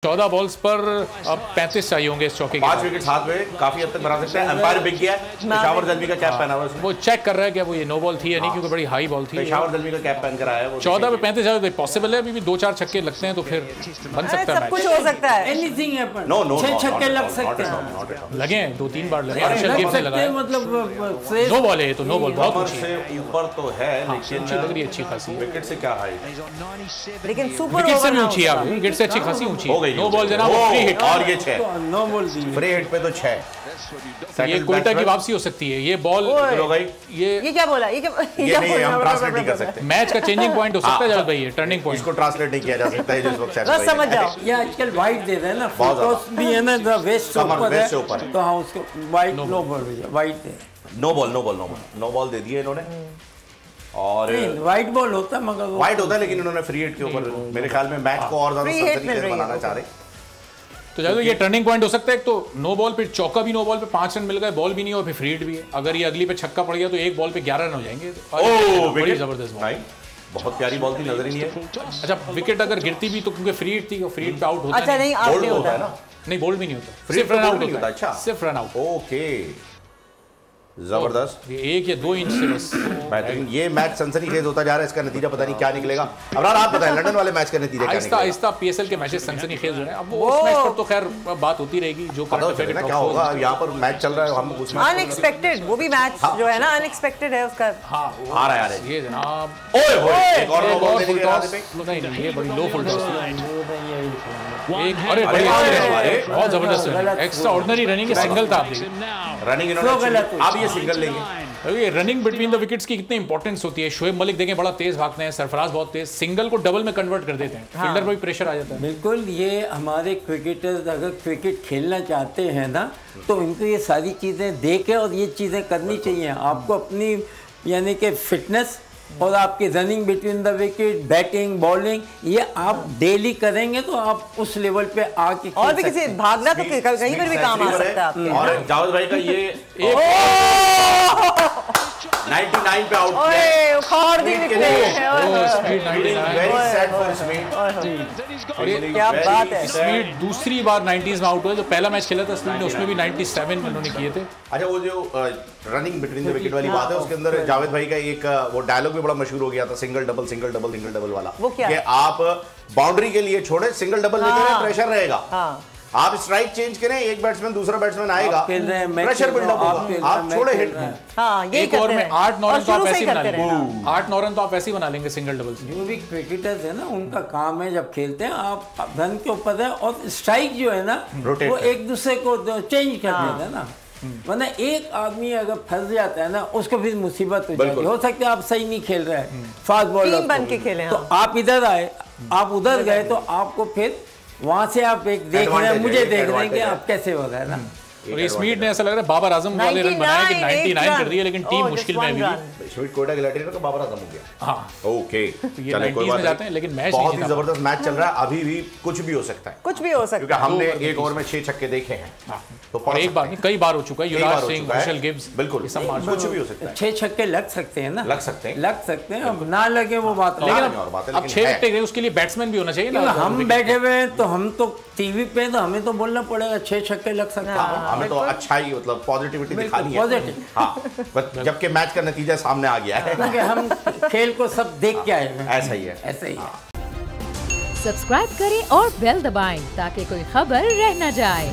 14 balls पर अब 35 चाहिए होंगे इस चौके के। 5 विकेट हाथ में काफी हद तक बना सकते हैं। अंपायर बिक गया है, पेशावर दलवी का कैप पहना हुआ है। वो चेक कर रहा है कि वो ये नो बॉल थी या नहीं, क्योंकि बड़ी हाई बॉल थी। पेशावर दलवी का कैप पहन कर आया है। 14 पे 35 जाए पॉसिबल है, अभी भी 2-4 छक्के लगते हैं तो फिर बन सकता है। सब कुछ हो सकता है। Anything happen. नो नो 6 छक्के लग सकते हैं। लगे हैं 2-3 बार लगे हैं, लगाए मतलब नो बॉल है तो नो बॉल बहुत ऊंची से ऊपर तो है, लेकिन अच्छी लग रही है, अच्छी खासी विकेट से क्या हाइट, लेकिन सुपर विकेट से ओवर भी ऊंची है, विकेट से अच्छी खासी ऊंची हो गई। नो बॉल जनाब, फ्री हिट और ये 6 नो बॉल दी। फ्री हिट पे तो 6। ये कोयटा की वापसी हो सकती है। ये बॉल हो गई। ये क्या बोला? ये नहीं, हम ट्रांसलेट नहीं कर सकते। मैच का चेंजिंग पॉइंट हो सकता है जावेद भाई, ये टर्निंग पॉइंट। इसको ट्रांसलेट नहीं किया जा सकता है, जिस वक्त बस समझ जाओ। ये आजकल वाइट दे रहे हैं ना, फोटोस भी है ना, वेस्ट से ऊपर है तो हाँ उसको वाइट नो बॉल भैया, वाइट दे। नो बॉल दे दिए इन्होंने। और व्हाइट बॉल होता है, मगर व्हाइट होता है, लेकिन इन्होंने फ्री हिट के ऊपर मेरे ख्याल में मैच को और ज्यादा तरीके से बनाना चाह रहे। तो जादू ये टर्निंग पॉइंट हो सकता है। तो नो बॉल पे चौका भी, नो बॉल पे 5 रन मिल गए, बॉल भी नहीं और फिर फ्री हिट भी है। अगर ये अगली पे छक्का पड़ गया तो एक बॉल पे 11 रन हो जाएंगे। बड़ी जबरदस्त बॉल, बहुत प्यारी बॉल थी, नजर ही नहीं है। अच्छा विकेट अगर गिरती भी तो क्योंकि फ्री हिट थी, फ्री हिट पे आउट होता अच्छा नहीं, आउट नहीं होता है ना, नहीं बोल्ड भी नहीं होता, सिर्फ रन आउट होता है। अच्छा सिर्फ रन आउट। ओके जबरदस्त। 1 या 2 इंच से बस बेहतरीन। ये मैच सनसनीखेज होता जा रहा है, इसका नतीजा पता नहीं क्या निकलेगा। अबरार आप बताएं, लंदन वाले मैच का नतीजा क्या निकलेगा? आहिस्ता पीएसएल के मैचेस सनसनीखेज हो रहे हैं। अब वो उस मैच पर तो खैर बात होती रहेगी, जो करंट अफेयर क्या होगा। यहाँ पर मैच चल रहा है, हम कुछ अनएक्सपेक्टेड, वो भी मैच जो है ना अनएक्सपेक्टेड है उसका। हां आ रहा है ये जनाब, ओए होए एक और फुल टॉस नहीं, ये बड़ी लो फुल टॉस एक। अरे बहुत जबरदस्त एक्स्ट्रा ऑर्डिनरी रनिंग, सिंगल था रनिंग इन्होंने। अब ये सिंगल लेंगे। ये रनिंग बिटवीन द विकेट्स की कितनी इंपॉर्टेंस होती है। शोएब मलिक देखें बड़ा तेज भागते हैं, सरफराज बहुत तेज, सिंगल को डबल में कन्वर्ट कर देते हैं। फील्डर पर भी प्रेशर आ जाता है। बिल्कुल, ये हमारे क्रिकेटर्स अगर क्रिकेट खेलना चाहते हैं ना, तो इनको ये सारी चीज़ें देख और ये चीज़ें करनी चाहिए। आपको अपनी यानी कि फिटनेस और आपकी running between the wicket, batting, bowling, ये आप डेली करेंगे तो आप उस लेवल पे आके और भी किसी भागना तो कहीं पर भी काम आ सकता है आपके। और जावेद भाई का ये 99 पे आउट ओए उखाड़ दी निकले। क्या बात है। स्पीड दूसरी बार 90s में आउट हुए। जो पहला मैच खेला था स्पीड ने, उसमें भी 97 उन्होंने किए थे। अच्छा वो जो रनिंग बिटवीन द विकेट वाली बात है, उसके अंदर जावेद भाई का एक वो डायलॉग भी बड़ा मशहूर हो गया था, सिंगल डबल वाला। वो क्या? कि आप बाउंड्री के लिए छोड़े, सिंगल डबल लेते रहे, प्रेशर रहेगा। आप स्ट्राइक चेंज करें, एक बैट्समैन दूसरा बैट्समैन आएगा, प्रेशर बिल्डअप होगा, आप छोड़े हिट। हाँ ये एक ओवर में 8-9 रन तो आप ऐसे ही बना लेंगे। 8-9 रन तो आप ऐसे ही बना लेंगे सिंगल डबल से। जो भी क्रिकेटर्स है ना, उनका काम है जब खेलते हैं आप रन के ऊपर है, और स्ट्राइक जो है ना वो एक दूसरे को चेंज कर देते हैं ना। वरना एक आदमी अगर फंस जाता है ना, उसको फिर मुसीबत हो जाती है। हो सकता है आप सही नहीं खेल रहे हैं, फास्ट बॉलर बन के खेले, तो आप इधर आए, आप उधर गए, तो आपको फिर वहां से आप एक देख रहे हैं, मुझे देख रहे हैं कि आप कैसे हो गए ना। और ये स्पीड ने ऐसा लग रहा है बाबर आजम वाले रन बनाए कि 99 कर दिए, लेकिन टीम मुश्किल में भी। स्मिथ कोयटा गिलाटी का बाबर आजम हो गया। हां ओके, चलो कोई बात नहीं, लेकिन मैच बहुत ही जबरदस्त मैच चल रहा है। अभी भी कुछ भी हो सकता है, कुछ भी हो सकता है, क्योंकि हमने एक ओवर में 6 छक्के देखे हैं। तो एक बार नहीं, कई बार हो चुका है। युवराज सिंह, कुशल गिब्स, बिल्कुल कुछ भी हो सकता है। 6 छक्के लग सकते हैं ना, लग सकते हैं। अब ना लगे वो बात, लेकिन अब 6 विकेट गए, उसके लिए बैट्समैन भी होना चाहिए ना। हम बैठे हुए हैं तो हम तो टीवी पे, तो हमें तो बोलना पड़ेगा 6 छक्के लग सकते हैं। हमें तो अच्छा ही मतलब पॉजिटिविटी दिखानी है। पॉजिटिव, हाँ, जबकि मैच का नतीजा सामने आ गया है। हम खेल को सब देख के आए हैं। ऐसा ही है, ऐसा ही है। सब्सक्राइब करें और बेल दबाएं ताकि कोई खबर रह न जाए।